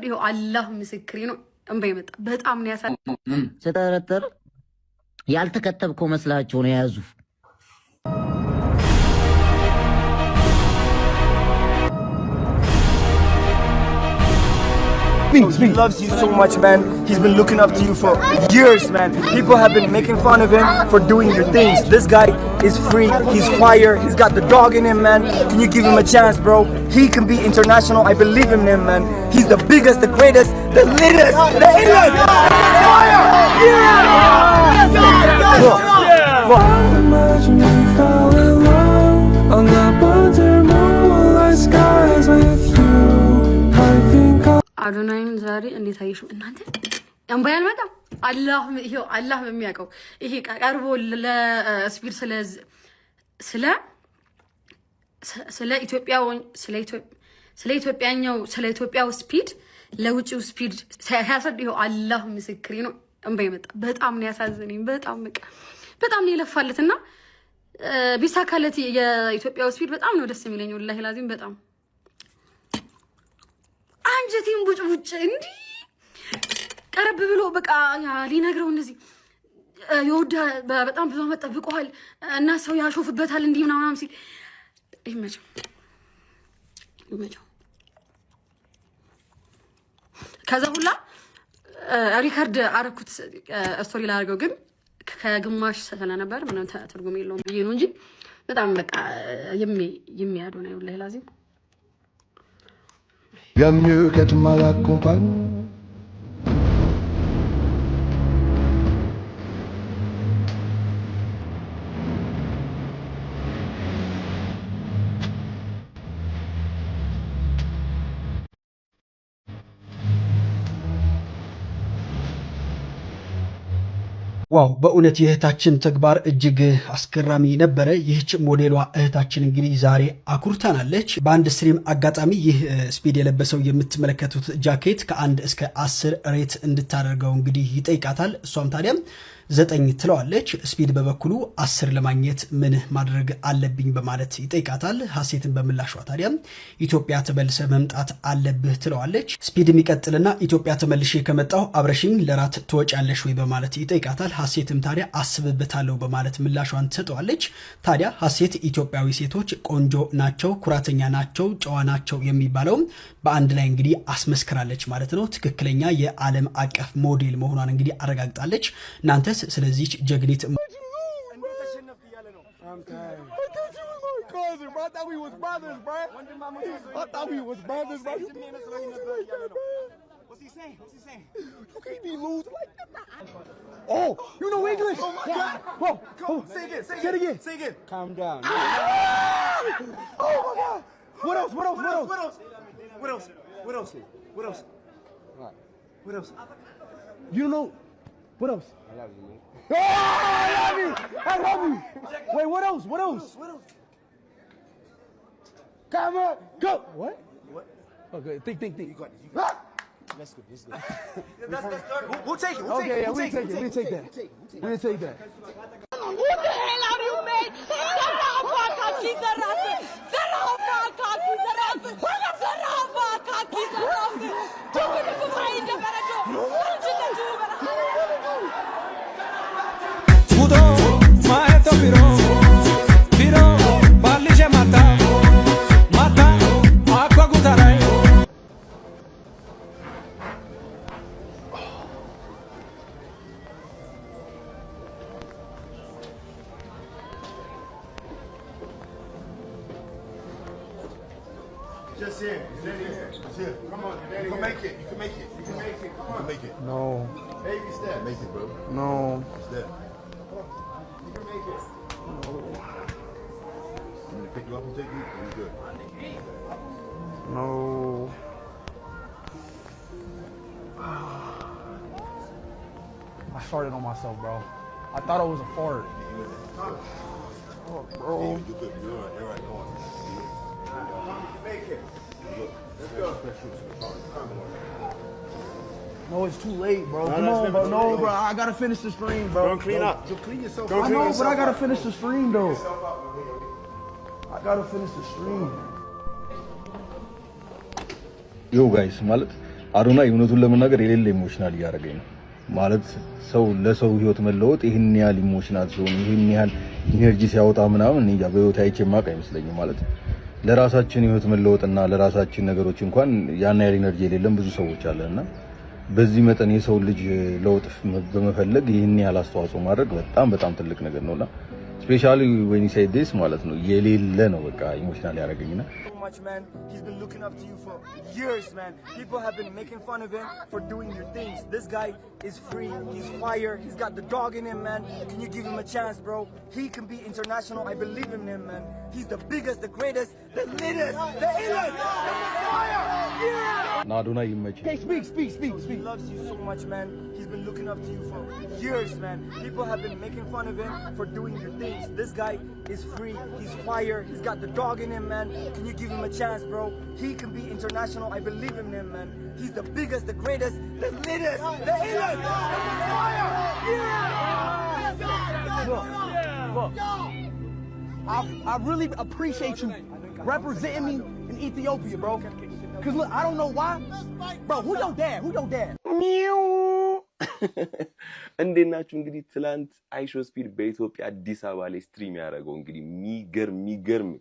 ያሰደው አላህ ምስክሬ ነው እንበይ መጣ በጣም ነው ያሳደ ተጠረጠር ያልተከተብከው መስላችሁ ነው ያዙ He loves you so much, man. He's been looking up to you for years, man. People have been making fun of him for doing your things. This guy is free. He's fire. He's got the dog in him, man. Can you give him a chance, bro? He can be international. I believe in him, man. He's the biggest, the greatest, the latest, the illest. Fire! Imagine we fell in love on the butter moonlight skies with you. I think አዶናይን ዛሬ እንዴት አይሽም እናንተ እንባያል መጣ አላህ ይሄው አላህ በሚያውቀው ይሄ ቀርቦ ለስፒድ ስለ ኢትዮጵያው ስፒድ ለውጪው ስፒድ ያሰደው አላህ ምስክሬ ነው እንባይ መጣ በጣም ነው ያሳዝነኝ በጣም ነው የለፋለትና ቢሳካለት የኢትዮጵያው ስፒድ በጣም ነው ደስ የሚለኝ ወላሂ ላዚም በጣም አንጀቴን ቡጭ እንዲ ቀረብ ብሎ በቃ ያ ሊነግረው እንደዚህ ይወዳ በጣም ብዙ አመት ጠብቀዋል እና ሰው ያሾፍበታል እንዲ ምናምን ሲል ይመቸው ከዛ ሁላ ሪካርድ አረኩት ስቶሪ ላይ አድርገው ግን ከግማሽ ሰፈና ነበር ምንም ትርጉም የለውም ብዬ ነው እንጂ በጣም በቃ የሚያዶና ወላሂ ላዚም Bien mieux qu'être mal accompagné. ዋው በእውነት የእህታችን ተግባር እጅግ አስገራሚ ነበረ። ይህች ሞዴሏ እህታችን እንግዲህ ዛሬ አኩርታናለች። በአንድ ስትሪም አጋጣሚ ይህ ስፒድ የለበሰው የምትመለከቱት ጃኬት ከ1 እስከ 10 ሬት እንድታደርገው እንግዲህ ይጠይቃታል። እሷም ታዲያም 9 ትለዋለች። ስፒድ በበኩሉ 10 ለማግኘት ምን ማድረግ አለብኝ በማለት ይጠይቃታል። ሀሴትን በምላሿ ታዲያም ኢትዮጵያ ተመልሰ መምጣት አለብህ ትለዋለች። ስፒድ የሚቀጥልና ኢትዮጵያ ተመልሼ ከመጣሁ አብረሽኝ ለራት ትወጫለሽ ወይ በማለት ይጠይቃታል። ሀሴትም ታዲያ አስብበታለሁ በማለት ምላሿን ትሰጠዋለች። ታዲያ ሀሴት ኢትዮጵያዊ ሴቶች ቆንጆ ናቸው፣ ኩራተኛ ናቸው፣ ጨዋ ናቸው የሚባለውም በአንድ ላይ እንግዲህ አስመስክራለች ማለት ነው። ትክክለኛ የዓለም አቀፍ ሞዴል መሆኗን እንግዲህ አረጋግጣለች። እናንተስ ስለዚህች ጀግኒት What's he saying? You can't be loose like that. Oh, you know English? Oh my God. Whoa. Say it again. Calm down. Oh my God. What else? What else? You know what else? I love you, man. Oh, I love you. Wait, what else? Come on, go. What? Okay, think. Let's go. We'll take it. We'll take that. What the hell are you, man? Just here. Come on, Daddy. You can make it. Come on. Make it. No. Baby step. Make it, bro. No. Step. You can make it. No. I'm gonna pick you up and take you. You're good. No. I farted on myself, bro. I thought it was a fart. Oh, bro. You're good. You're all right. Go on. Make it. Let's go. No, it's too late, bro. Come on, bro. No, bro. I gotta finish the stream, bro. Don't clean up. You'll clean yourself up. I know, but I gotta finish the stream, though. I gotta finish the stream. Yo guys, ማለት አዶናይ እውነቱን ለመናገር የሌለ ኢሞሽናል እያደረገኝ ነው ማለት ሰው ለሰው ህይወት መለወጥ ይሄን ያህል ኢሞሽናል ሲሆን ይሄን ያህል ኢነርጂ ሲያወጣ ምናምን እኔ በህይወት አይቼ ማቅ አይመስለኝም ማለት ለራሳችን ህይወት መለወጥና ለራሳችን ነገሮች እንኳን ያን ያህል ኢነርጂ የሌለን ብዙ ሰዎች አለና በዚህ መጠን የሰው ልጅ ለውጥ በመፈለግ ይሄን ያህል አስተዋጽኦ ማድረግ በጣም ትልቅ ነገር ነውና ስፔሻሊ when you say this ማለት ነው የሌለ ነው በቃ ኢሞሽናል ያደረገኝና man. He's been looking up to you for years, man. People have been making fun of him for doing your things. This guy is free. He's fire. He's got the dog in him, man. Can you give him a chance, bro? He can be international. I believe in him, man. He's the biggest, the greatest, the littest, the illest, the fire. Yeah. Adonai ይመችህ. Okay, speak. He loves you so much, man. He's been looking up to you for years, man. People have been making fun of him for doing your things. This guy is free. He's fire. He's got the dog in him, man. Can you give him a chance, bro? He can be international. I believe in him, man. He's the biggest, the greatest, the littest, the illest, the fire. Yeah. Look. I really appreciate you representing me in Ethiopia, bro. Cause look, I don't know why, bro. Who your dad? እንዴት ናችሁ? እንግዲህ ትላንት አይሾ ስፒድ በኢትዮጵያ አዲስ አበባ ላይ ስትሪም ያደረገው እንግዲህ የሚገርም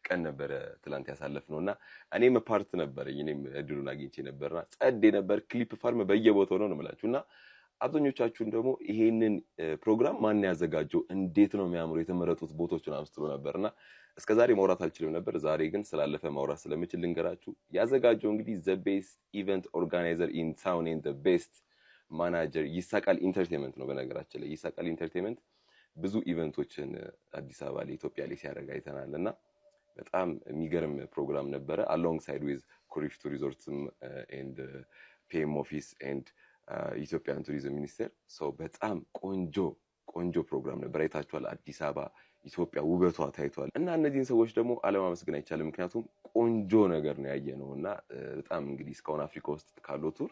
ቀን ነበረ ትላንት ያሳለፍነውና እኔም ፓርት ነበርኝ እኔም እድሉን አግኝቼ ነበርና ጸዴ ነበር። ክሊፕ ፋርም በየቦታው ነው የምላችሁና አብዛኞቻችሁን ደግሞ ይሄንን ፕሮግራም ማን ያዘጋጀው እንዴት ነው የሚያምሩ የተመረጡት ቦታዎችን አምስጥሎ ነበርና እስከዛሬ ማውራት አልችልም ነበር። ዛሬ ግን ስላለፈ ማውራት ስለምችል ልንገራችሁ። ያዘጋጀው እንግዲህ the best event organizer in town and the best manager ይሳቃል ኢንተርቴይንመንት ነው። በነገራችን ላይ ይሳቃል ኢንተርቴይንመንት ብዙ ኢቨንቶችን አዲስ አበባ ላይ ኢትዮጵያ ላይ ሲያደርግ አይተናልና በጣም የሚገርም ፕሮግራም ነበረ። alongside with ኩሪፍቱ ሪዞርትም and PM office and ኢትዮጵያን ቱሪዝም ሚኒስቴር ሰው በጣም ቆንጆ ፕሮግራም ነበር። አይታችኋል። አዲስ አበባ ኢትዮጵያ ውበቷ ታይቷል እና እነዚህን ሰዎች ደግሞ አለማመስገን አይቻልም። ምክንያቱም ቆንጆ ነገር ነው ያየነውና በጣም እንግዲህ እስካሁን አፍሪካ ውስጥ ካለው ቱር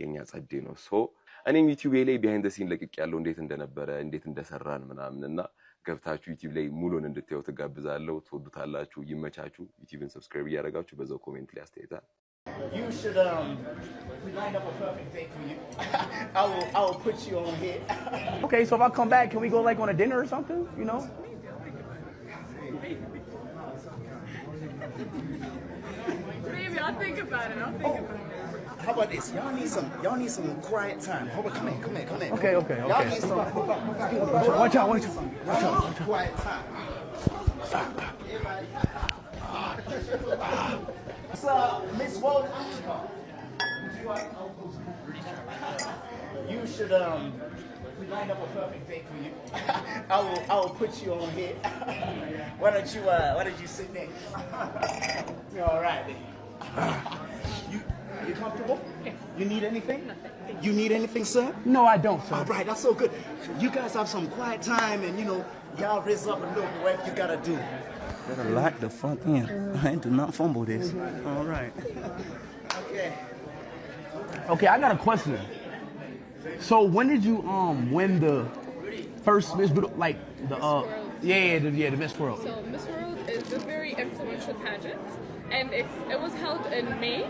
የኛ ጸዴ ነው። ሶ እኔም ዩቲዩብ ላይ ቢሃይንድ ዘ ሲን ለቅቅ ያለው እንዴት እንደነበረ እንዴት እንደሰራን ምናምንና ገብታችሁ ዩቲዩብ ላይ ሙሉን እንድታዩት ጋብዛለሁ። ትወዱታላችሁ። ይመቻችሁ። ዩቲዩብን ሰብስክራይብ እያደረጋችሁ በዛው ኮሜንት ላይ አስተያየታ You should line up a perfect date for you. I will put you on here. Okay, so if I come back, can we go like on a dinner or something? You know? Maybe I'll think about it. How about this? Y'all need some quiet time. Hold on, come here. Okay. Y'all need some. Watch out. Quiet time. Miss World Africa. You should line up a perfect date for you. I will put you on here. Why don't you sit next? You're all right. You comfortable? Yes. You need anything? Nothing. You need anything, sir? No, I don't, sir. All right, that's so good. You guys have some quiet time, and y'all raise up a little what you gotta do. Better lock the fuck in. I do not fumble this. All right. Okay, I got a question. So when did you win the first Miss like the the Miss World? So Miss World is a very influential pageant, and it was held in May.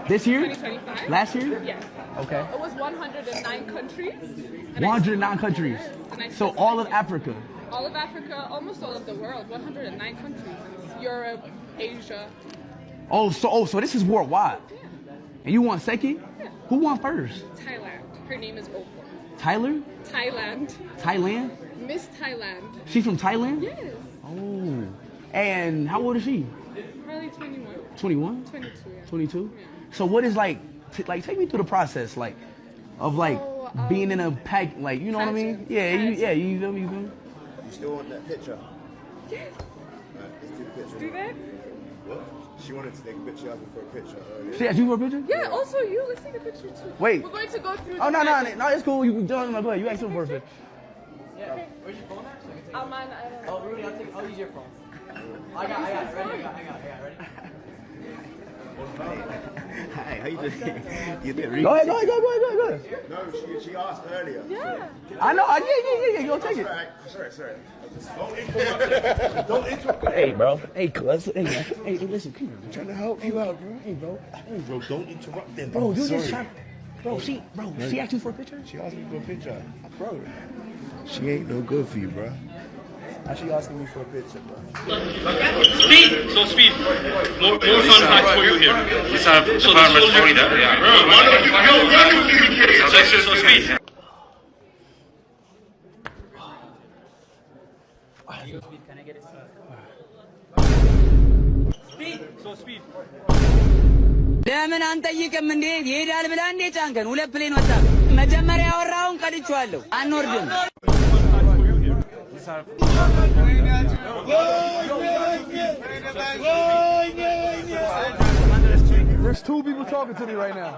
This year? 2025. Last year? Yes. Okay. It was 109 countries. 109 countries. So all of Africa. All of Africa, almost all of the world. 109 countries. Europe, Asia. So this is worldwide. Yeah. And you won second? Yeah. Who won first? Thailand. Her name is Oprah. Tyler? Thailand. Miss Thailand. She's from Thailand? Yes. Oh. And how old is she? Probably 21. 21? 22, yeah. 22? Yeah. So what is like take me through the process of being in a pack, like, you know what I mean? Yeah, you feel me? You still want that picture? Yes. Alright, let's do the picture. Do that? What? She wanted to take a picture of me for a picture earlier. She asked you for a picture? Yeah, also you. Let's take a picture too. Wait. We're going to go through. Oh, no, it's cool. You go ahead. You asked him for a picture. Yeah. Okay. Where's your phone at? Mine, I don't know. Oh, Rudy, I'll use your phone. I got it. Ready? I got it. Ready? Hi, how you doing? You did Go ahead. No, she asked earlier. Yeah. I know. Yeah. Go take it. Sorry. Don't interrupt. Hey, bro. Hey, cuz. Hey, man. Hey, listen. Come here. I'm trying to help you out, bro. Hey, bro. Hey, bro, don't interrupt them. Bro, you sorry. just trying. Bro, she asked you for a picture? She asked me for a picture. Bro, she ain't no good for you, bro. How's she asking me for a picture, bro? Speed! So speed. More fun facts for you here. Let's have the farmer's corrida. Yeah. So speed. Can I get it? Speed! So speed. ለምን አንጠይቅም እንዴ? ይሄዳል ብላ እንዴ ጫንከን? ሁለት ፕሌን ወጣ። መጀመሪያ ያወራውን ቀድቼዋለሁ። አንወርድም። There's two people talking to me right now.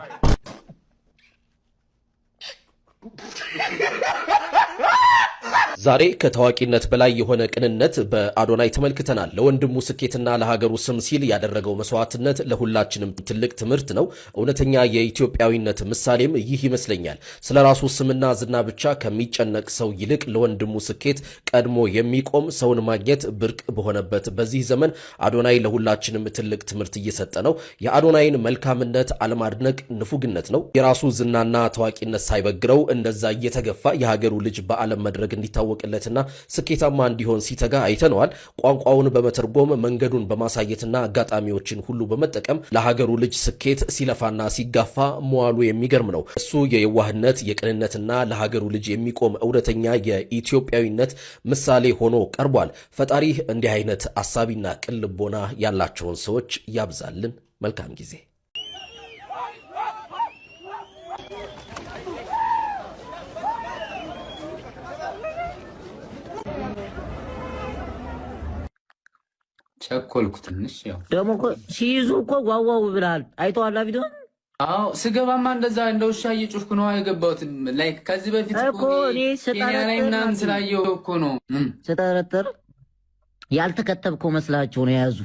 ዛሬ ከታዋቂነት በላይ የሆነ ቅንነት በአዶናይ ተመልክተናል። ለወንድሙ ስኬትና ለሀገሩ ስም ሲል ያደረገው መስዋዕትነት ለሁላችንም ትልቅ ትምህርት ነው። እውነተኛ የኢትዮጵያዊነት ምሳሌም ይህ ይመስለኛል። ስለራሱ ስምና ዝና ብቻ ከሚጨነቅ ሰው ይልቅ ለወንድሙ ስኬት ቀድሞ የሚቆም ሰውን ማግኘት ብርቅ በሆነበት በዚህ ዘመን አዶናይ ለሁላችንም ትልቅ ትምህርት እየሰጠ ነው። የአዶናይን መልካምነት አለማድነቅ ንፉግነት ነው። የራሱ ዝናና ታዋቂነት ሳይበግረው እንደዛ እየተገፋ የሀገሩ ልጅ በዓለም መድረክ እንዲታወቅለትና ስኬታማ እንዲሆን ሲተጋ አይተነዋል። ቋንቋውን በመተርጎም መንገዱን በማሳየትና አጋጣሚዎችን ሁሉ በመጠቀም ለሀገሩ ልጅ ስኬት ሲለፋና ሲጋፋ መዋሉ የሚገርም ነው። እሱ የየዋህነት የቅንነትና ለሀገሩ ልጅ የሚቆም እውነተኛ የኢትዮጵያዊነት ምሳሌ ሆኖ ቀርቧል። ፈጣሪ እንዲህ አይነት አሳቢና ቅን ልቦና ያላቸውን ሰዎች ያብዛልን። መልካም ጊዜ። ቸኮልኩ ትንሽ። ያው ደግሞ ሲይዙ እኮ ጓጓው ብለሃል። አይተዋላ ቪዲዮ? አዎ ስገባማ እንደዛ እንደ ውሻ እየጮፍኩ ነው የገባሁት። ላይክ ከዚህ በፊት እኮ እኔ ላይ ምናምን ስላየው እኮ ነው ስጠረጥር ያልተከተብከው መስላቸው ነው የያዙ።